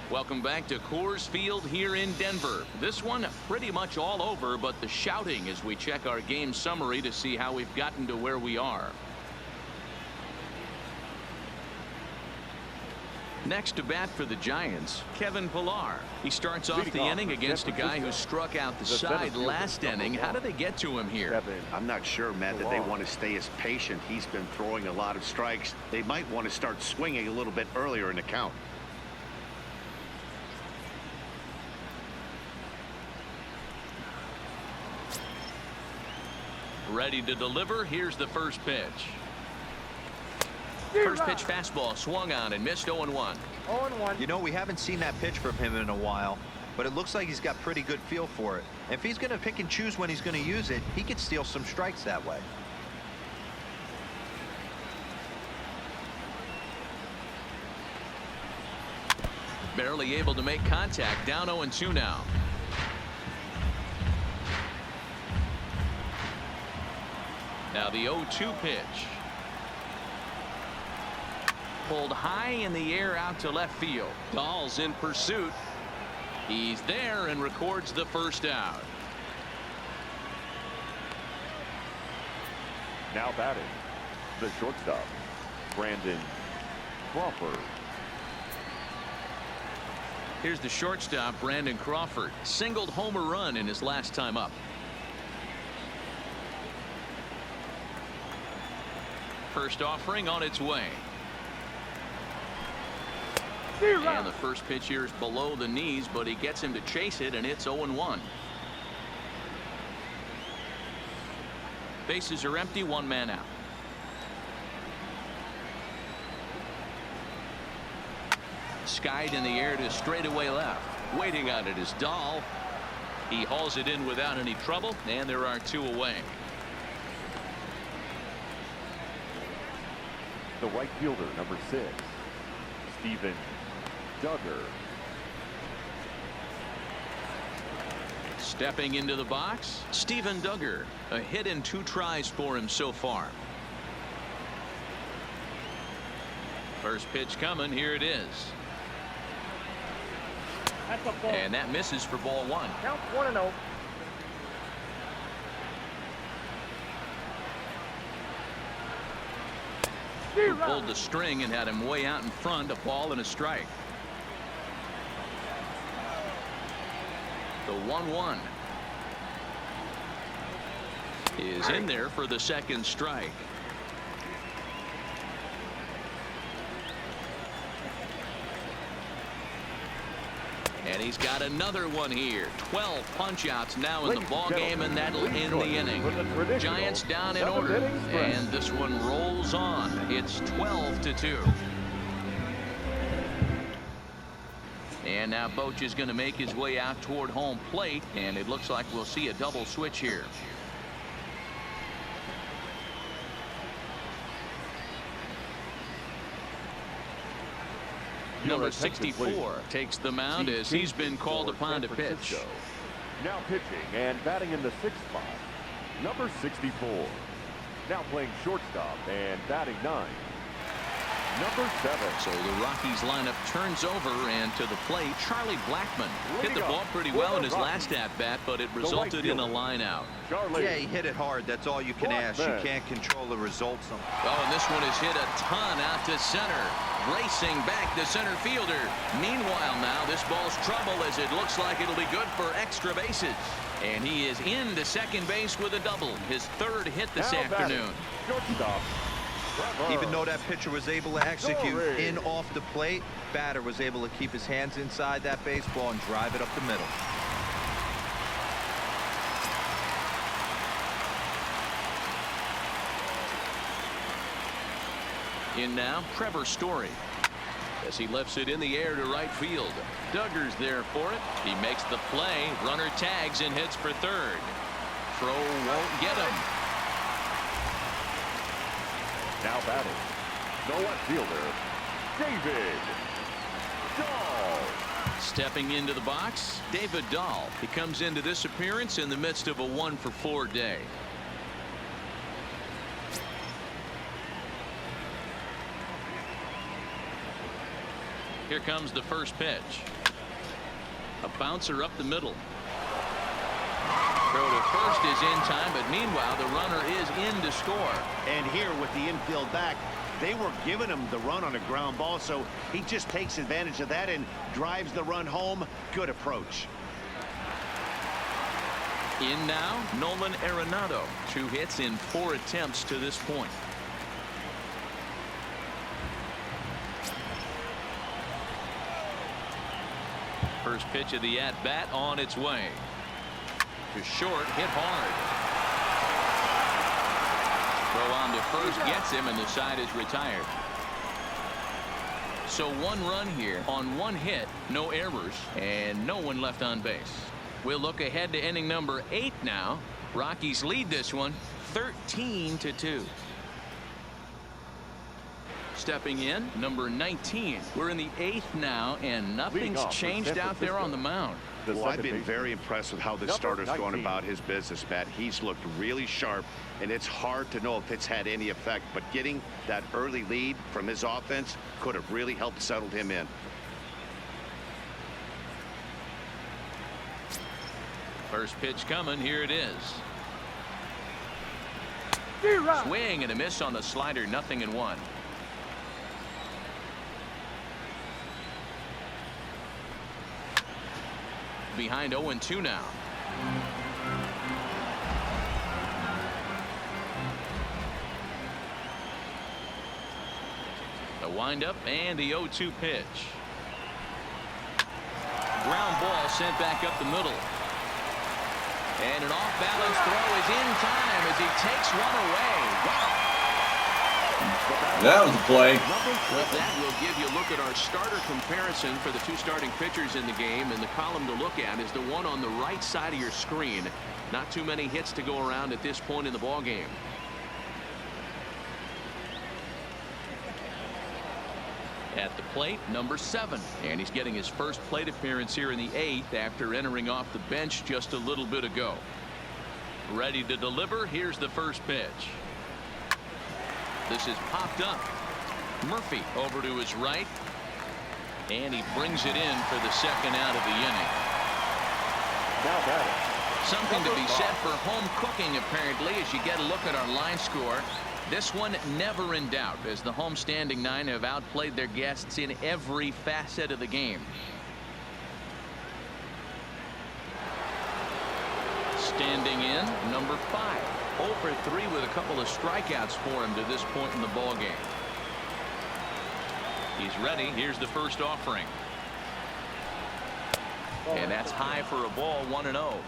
Welcome back to Coors Field here in Denver. This one pretty much all over, but the shouting as we check our game summary to see how we've gotten to where we are. Next to bat for the Giants, Kevin Pillar. He starts off the inning against a guy who struck out the side last inning. How do they get to him here? I'm not sure, Matt, that they want to stay as patient. He's been throwing a lot of strikes. They might want to start swinging a little bit earlier in the count. Ready to deliver. Here's the first pitch. First pitch fastball swung on and missed. 0-1. 0-1. You know, we haven't seen that pitch from him in a while, but it looks like he's got pretty good feel for it. If he's going to pick and choose when he's going to use it, he could steal some strikes that way. Barely able to make contact. Down 0-2 now. Now the 0-2 pitch. Pulled high in the air out to left field. Dahl's in pursuit. He's there and records the first out. Now batting, the shortstop, Brandon Crawford. Here's the shortstop, Brandon Crawford. Singled home run in his last time up. First offering on its way. And the first pitch here is below the knees, but he gets him to chase it, and it's 0-1. Bases are empty, one man out. Skied in the air to straightaway left. Waiting on it is Dahl. He hauls it in without any trouble, and there are two away. The right fielder, number 6, Steven Duggar. Stepping into the box, Steven Duggar. A hit and 2 tries for him so far. First pitch coming. Here it is. That's a ball. And that misses for ball 1. Count 1-0. Who pulled the string and had him way out in front. A ball and a strike. The 1-1 is in there for the second strike. And he's got another one here. 12 punch outs now in the ball game, and that'll end the inning. Giants down in order, and this one rolls on. It's 12-2. And now Boch is going to make his way out toward home plate, and it looks like we'll see a double switch here. Number 64 takes the mound as he's been called upon to pitch. Now pitching and batting in the 6th spot, number 64. Now playing shortstop and batting 9, number 7. So the Rockies lineup turns over, and to the plate, Charlie Blackmon hit the ball pretty well in his last at-bat, but it resulted in a line out. Yeah, he hit it hard. That's all you can ask. You can't control the results. Oh, and this one is hit a ton out to center. Racing back the center fielder. Meanwhile now, this ball's trouble as it looks like it'll be good for extra bases. And he is into second base with a double. His 3rd hit this afternoon. Even though that pitcher was able to execute in off the plate, batter was able to keep his hands inside that baseball and drive it up the middle. In now, Trevor Story. As he lifts it in the air to right field. Duggar's there for it. He makes the play. Runner tags and hits for 3rd. Throw won't get him. Now batting, the left fielder, David Dahl. Stepping into the box, David Dahl. He comes into this appearance in the midst of a 1-for-4 day. Here comes the first pitch. A bouncer up the middle. Throw to first is in time, but meanwhile the runner is in to score. And here with the infield back, they were giving him the run on a ground ball, so he just takes advantage of that and drives the run home. Good approach. In now, Nolan Arenado. 2 hits in 4 attempts to this point. First pitch of the at-bat on its way. To short, hit hard. Throw on to first gets him, and the side is retired. So 1 run here on 1 hit, no errors, and no one left on base. We'll look ahead to inning number 8 now. Rockies lead this one 13-2. Stepping in, number 19. We're in the 8th now, and nothing's changed out there on the mound. Well, I've been very impressed with how this starter's going about his business, Matt. He's looked really sharp, and it's hard to know if it's had any effect, but getting that early lead from his offense could have really helped settle him in. First pitch coming. Here it is. Swing and a miss on the slider. 0-1. Behind 0-2 now. The windup and the 0-2 pitch. Ground ball sent back up the middle. And an off-balance throw is in time as he takes one away. Wow. That was a play. With that, we'll give you a look at our starter comparison for the 2 starting pitchers in the game. And the column to look at is the one on the right side of your screen. Not too many hits to go around at this point in the ball game. At the plate, number 7, and he's getting his first plate appearance here in the 8th after entering off the bench just a little bit ago. Ready to deliver. Here's the first pitch. This is popped up. Murphy over to his right, and he brings it in for the second out of the inning. Now batting. Something to be said for home cooking, apparently, as you get a look at our line score. This one never in doubt, as the home-standing 9 have outplayed their guests in every facet of the game. Standing in, number 5. 0 for 3 with a couple of strikeouts for him to this point in the ball game. He's ready. Here's the first offering. And that's high for a ball. 1-0.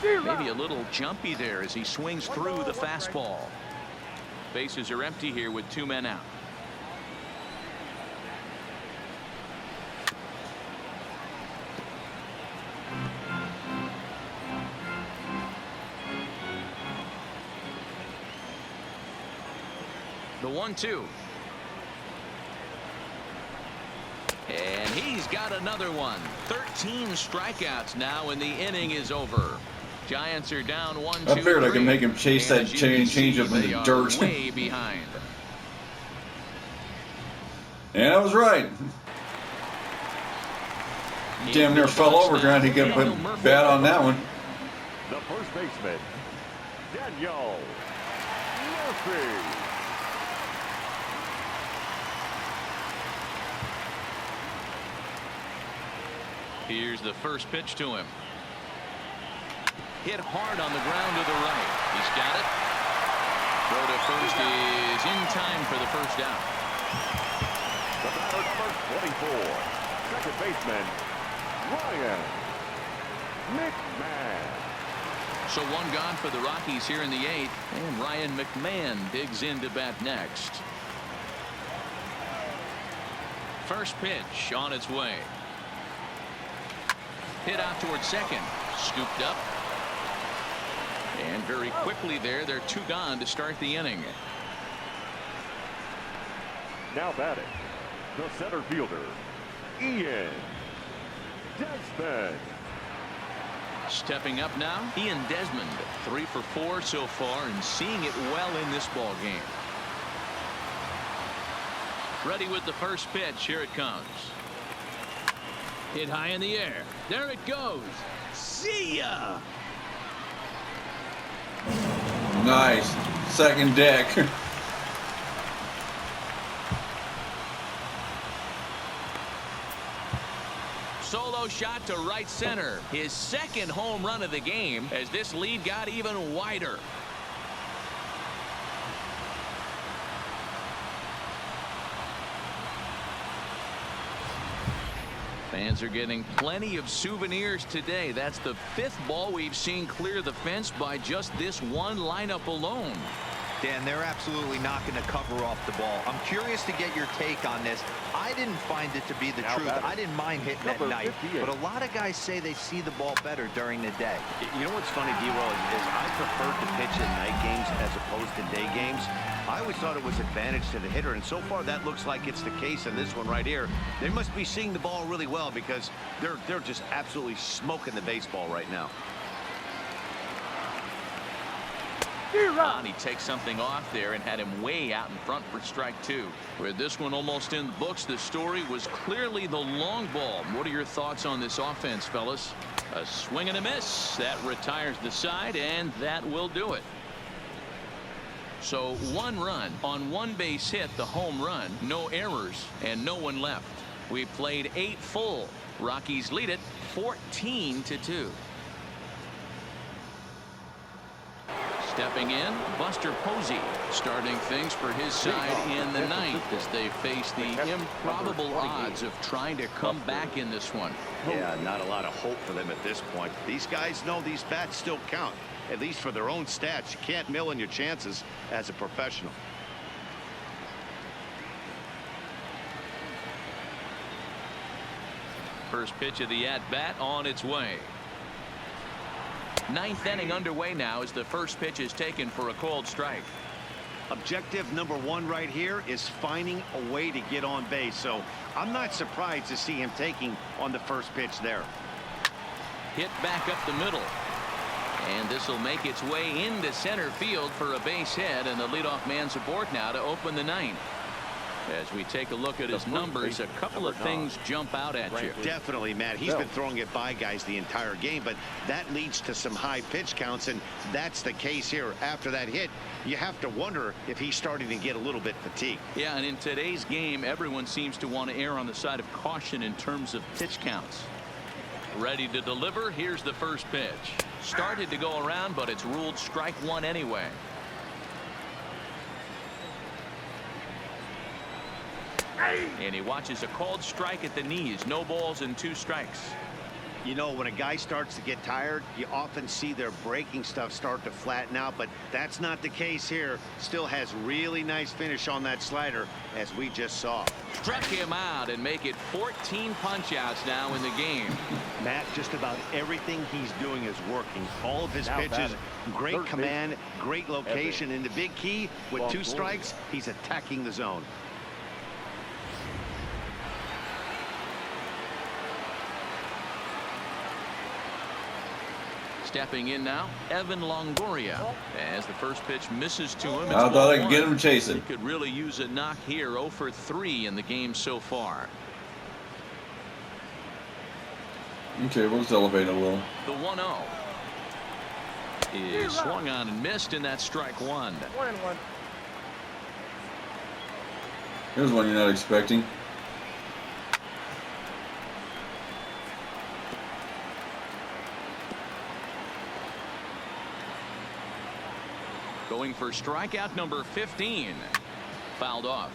Maybe a little jumpy there as he swings through the fastball. Bases are empty here with 2 men out. The 1-2. And he's got another one. 13 strikeouts now, and the inning is over. Giants are down 1-2. I figured I could make him chase that change up in the dirt. Way behind. And I was right. Damn near fell over trying to get a bat on that one. The first baseman, Daniel Murphy. Here's the first pitch to him. Hit hard on the ground to the right. He's got it. Throw to first is in time for the first out. The batter, number 24, second baseman, Ryan McMahon. So 1 gone for the Rockies here in the 8th, and Ryan McMahon digs in to bat next. First pitch on its way. Hit out towards second. Scooped up. And very quickly there, they're 2 gone to start the inning. Now batting, the center fielder, Ian Desmond. Stepping up now, Ian Desmond, 3 for 4 so far, and seeing it well in this ball game. Ready with the first pitch. Here it comes. Hit high in the air. There it goes. See ya. Nice. Second deck. Solo shot to right center. His second home run of the game as this lead got even wider. Fans are getting plenty of souvenirs today. That's the 5th ball we've seen clear the fence by just this one lineup alone. Dan, they're absolutely not going to cover off the ball. I'm curious to get your take on this. I didn't find it to be the truth. I didn't mind hitting at night, but a lot of guys say they see the ball better during the day. You know what's funny, D-Roll, is I prefer to pitch in night games as opposed to day games. I always thought it was advantage to the hitter, and so far that looks like it's the case in this one right here. They must be seeing the ball really well because they're just absolutely smoking the baseball right now. He takes something off there and had him way out in front for strike 2. With this one almost in the books, the story was clearly the long ball. What are your thoughts on this offense, fellas? A swing and a miss. That retires the side, and that will do it. So 1 run on 1 base hit, the home run, no errors, and no one left. We played 8 full. Rockies lead it 14-2. Stepping in, Buster Posey, starting things for his side in the 9th as they face the improbable odds of trying to come back in this one. Yeah, not a lot of hope for them at this point. These guys know these bats still count, at least for their own stats. You can't mill in your chances as a professional. First pitch of the at-bat on its way. 9th inning underway now as the first pitch is taken for a called strike. Objective number 1 right here is finding a way to get on base. So I'm not surprised to see him taking on the first pitch there. Hit back up the middle. And this will make its way into center field for a base hit, and the leadoff man's aboard now to open the 9th. As we take a look at his numbers, a couple of things jump out at you. Definitely, Matt. He's been throwing it by guys the entire game, but that leads to some high pitch counts, and that's the case here. After that hit, you have to wonder if he's starting to get a little bit fatigued. Yeah, and in today's game, everyone seems to want to err on the side of caution in terms of pitch counts. Ready to deliver. Here's the first pitch. Started to go around, but it's ruled strike 1 anyway. And he watches a called strike at the knees. No balls and 2 strikes. You know, when a guy starts to get tired, you often see their breaking stuff start to flatten out, but that's not the case here. Still has really nice finish on that slider, as we just saw. Struck him out and make it 14 punch-outs now in the game. Matt, just about everything he's doing is working. All of his pitches, great command, great location, and the big key, with 2 strikes, he's attacking the zone. Stepping in now, Evan Longoria, as the first pitch misses to him. I thought I could get him chasing. He could really use a knock here. 0 for 3 in the game so far. Okay, we'll just elevate a little. The 1-0 is swung on and missed, and that's strike 1. 1-1. Here's one you're not expecting. Going for strikeout number 15. Fouled off.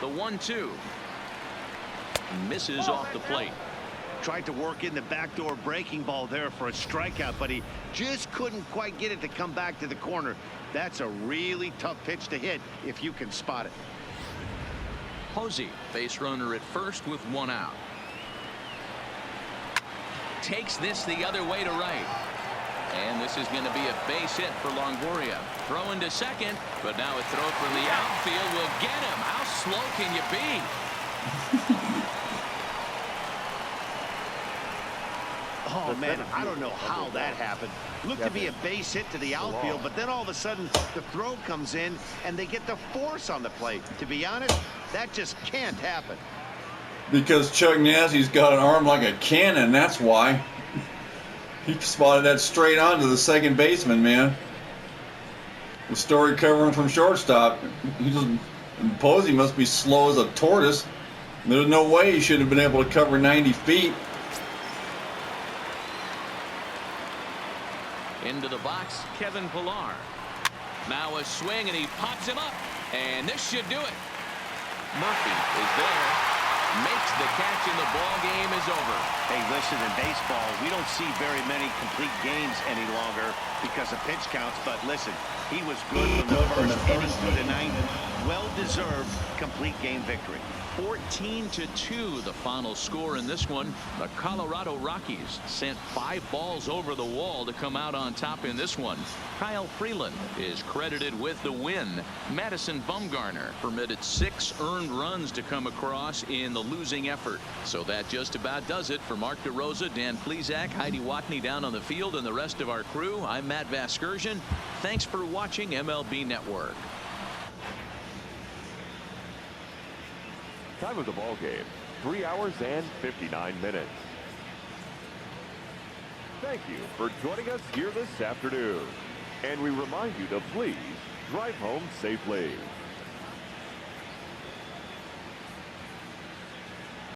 The 1-2 misses off the plate. Tried to work in the backdoor breaking ball there for a strikeout, but he just couldn't quite get it to come back to the corner. That's a really tough pitch to hit if you can spot it. Posey, base runner at first with 1 out. Takes this the other way to right. And this is going to be a base hit for Longoria. Throwing to second, but now a throw from the outfield will get him. How slow can you be? Oh, man, I don't know how that happened. Looked to be a base hit to the outfield, but then all of a sudden the throw comes in and they get the force on the plate. To be honest, that just can't happen. Because Chuck Nazzie's got an arm like a cannon, that's why. He spotted that straight on to the second baseman, man. The story covering from shortstop. Posey must be slow as a tortoise. There's no way he should have been able to cover 90 feet. Into the box, Kevin Pillar. Now a swing, and he pops him up. And this should do it. Murphy is there. Makes the catch, and the ball game is over. Hey, listen, in baseball, we don't see very many complete games any longer because of pitch counts. But listen, he was good from the first inning through the ninth. Well-deserved complete game victory. 14-2, the final score in this one. The Colorado Rockies sent 5 balls over the wall to come out on top in this one. Kyle Freeland is credited with the win. Madison Bumgarner permitted 6 earned runs to come across in the losing effort. So that just about does it for Mark DeRosa, Dan Plesac, Heidi Watney down on the field, and the rest of our crew. I'm Matt Vasgersian. Thanks for watching MLB Network. Time of the ball game, 3 hours and 59 minutes. Thank you for joining us here this afternoon. And we remind you to please drive home safely.